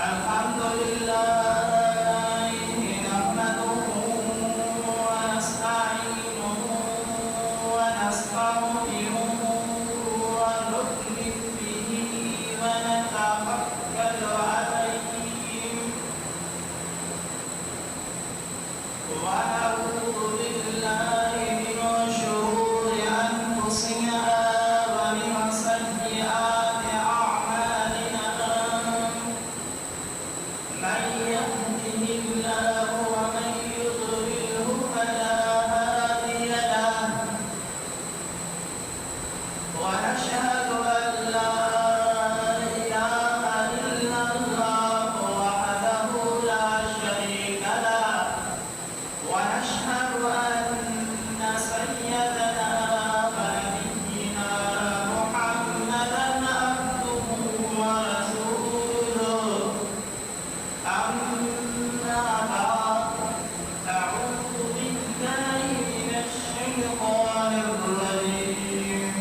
الحمد لله نحمده ونستعينه ونستغفره ونؤمن به ونتوكل عليه ونعوذ بالله من شرور أنفسنا ومن سيئات أعمالنا من يهده الله ومن يضلله فلا هادي له ونشهد أن لا إله إلا الله وحده لا شريك له ونشهد أن سيدنا ونبينا محمدا عبده ورسوله أما بعد أعوذ بالله من الشيطان الرجيم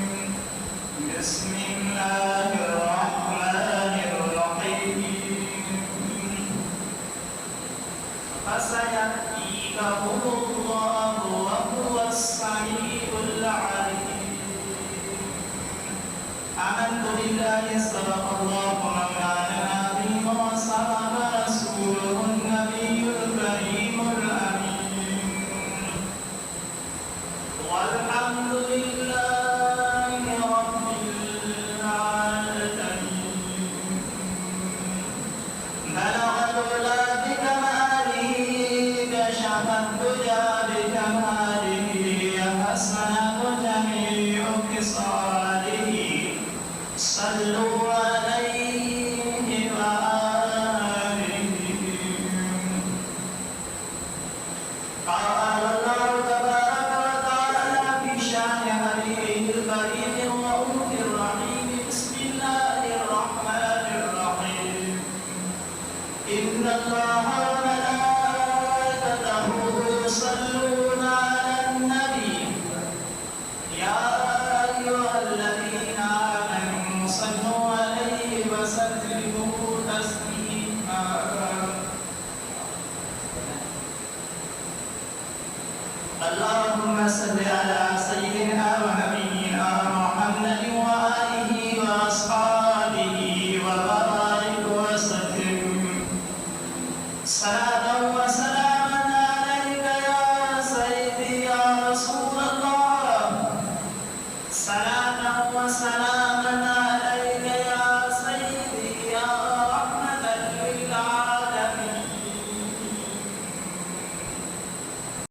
بسم الله الرحمن الرحيم فسيأتيكهم الله وهو السميع العليم آمنت بالله صدق الله مولانا العظيم وصدق رسوله النبي الكريم الأمين والحمد لله رب العالمين بلغ العلا بكماله كشف الدجى بكماله حسنت جميع خصاله صلوا عليه وآله قال الله تبارك وتعالى في شأن حبيبه الكريم الرؤوف الرحيم بسم الله الرحمن الرحيم إن الله وملائكته يصلون على النبي يا أيها الذين آمنوا صلوا عليه وسلموا تسليما اللهم صل على